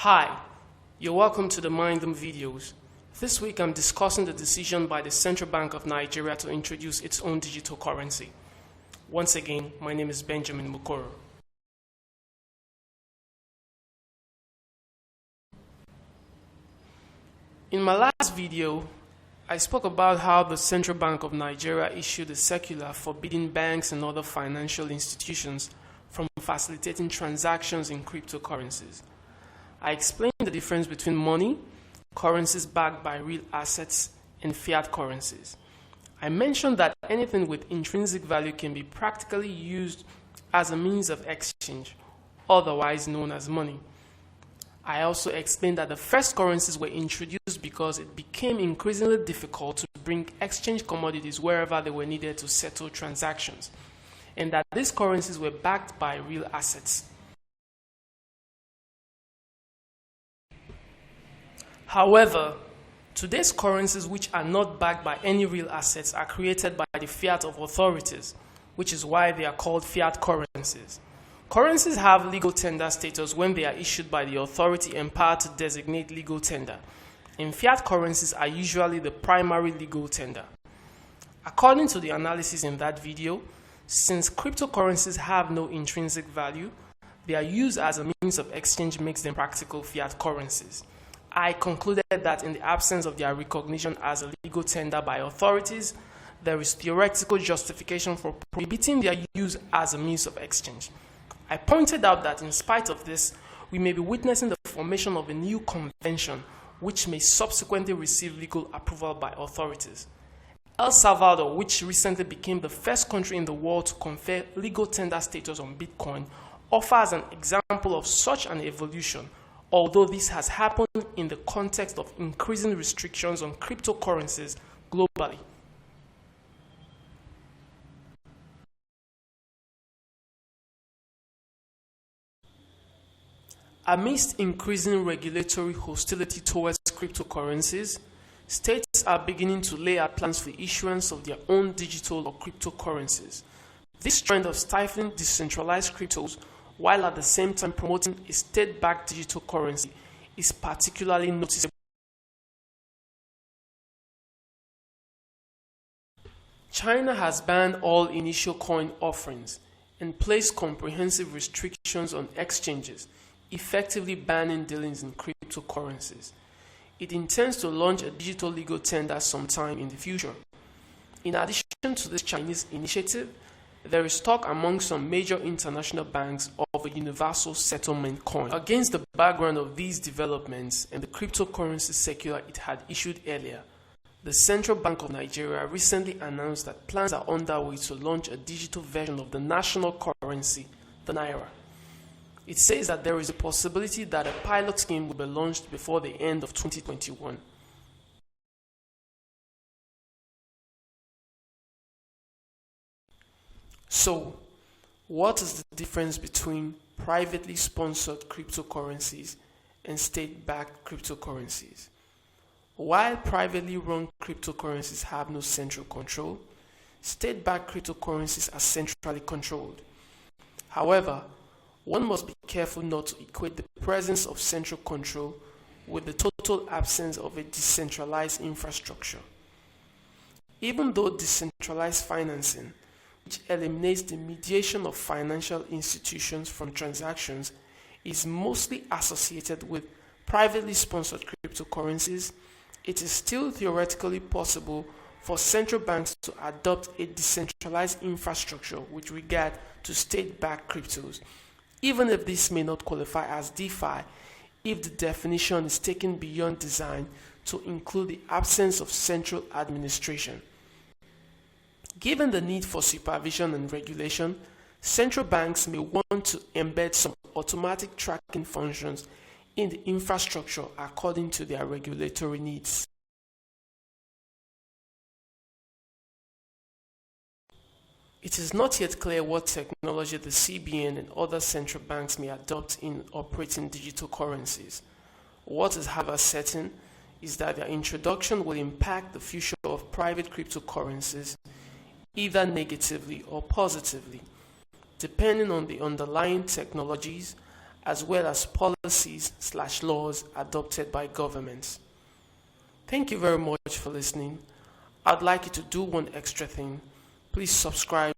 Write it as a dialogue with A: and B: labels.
A: Hi, you're welcome to the Mind Them videos. This week I'm discussing the decision by the Central Bank of Nigeria to introduce its own digital currency. Once again, my name is Benjamin Mukoro. In my last video, I spoke about how the Central Bank of Nigeria issued a circular forbidding banks and other financial institutions from facilitating transactions in cryptocurrencies. I explained the difference between money, currencies backed by real assets, and fiat currencies. I mentioned that anything with intrinsic value can be practically used as a means of exchange, otherwise known as money. I also explained that the first currencies were introduced because it became increasingly difficult to bring exchange commodities wherever they were needed to settle transactions, and that these currencies were backed by real assets. However, today's currencies which are not backed by any real assets are created by the fiat of authorities, which is why they are called fiat currencies. Currencies have legal tender status when they are issued by the authority empowered to designate legal tender, and fiat currencies are usually the primary legal tender. According to the analysis in that video, since cryptocurrencies have no intrinsic value, their use as a means of exchange makes them practical fiat currencies. I concluded that in the absence of their recognition as a legal tender by authorities, there is theoretical justification for prohibiting their use as a means of exchange. I pointed out that in spite of this, we may be witnessing the formation of a new convention which may subsequently receive legal approval by authorities. El Salvador, which recently became the first country in the world to confer legal tender status on Bitcoin, offers an example of such an evolution, although this has happened in the context of increasing restrictions on cryptocurrencies globally. Amidst increasing regulatory hostility towards cryptocurrencies, states are beginning to lay out plans for the issuance of their own digital or cryptocurrencies. This trend of stifling decentralized cryptos while at the same time promoting a state-backed digital currency is particularly noticeable. China has banned all initial coin offerings and placed comprehensive restrictions on exchanges, effectively banning dealings in cryptocurrencies. It intends to launch a digital legal tender sometime in the future. In addition to this Chinese initiative, there is talk among some major international banks of a universal settlement coin. Against the background of these developments and the cryptocurrency circular it had issued earlier, the Central Bank of Nigeria recently announced that plans are underway to launch a digital version of the national currency, the Naira. It says that there is a possibility that a pilot scheme will be launched before the end of 2021. So, what is the difference between privately sponsored cryptocurrencies and state-backed cryptocurrencies? While privately run cryptocurrencies have no central control, state-backed cryptocurrencies are centrally controlled. However, one must be careful not to equate the presence of central control with the total absence of a decentralized infrastructure. Even though decentralized financing, which eliminates the mediation of financial institutions from transactions, is mostly associated with privately sponsored cryptocurrencies, it is still theoretically possible for central banks to adopt a decentralized infrastructure with regard to state-backed cryptos, even if this may not qualify as DeFi if the definition is taken beyond design to include the absence of central administration. Given the need for supervision and regulation, central banks may want to embed some automatic tracking functions in the infrastructure according to their regulatory needs. It is not yet clear what technology the CBN and other central banks may adopt in operating digital currencies. What is, however, certain is that their introduction will impact the future of private cryptocurrencies either negatively or positively, depending on the underlying technologies as well as policies/laws adopted by governments. Thank you very much for listening. I'd like you to do one extra thing. Please subscribe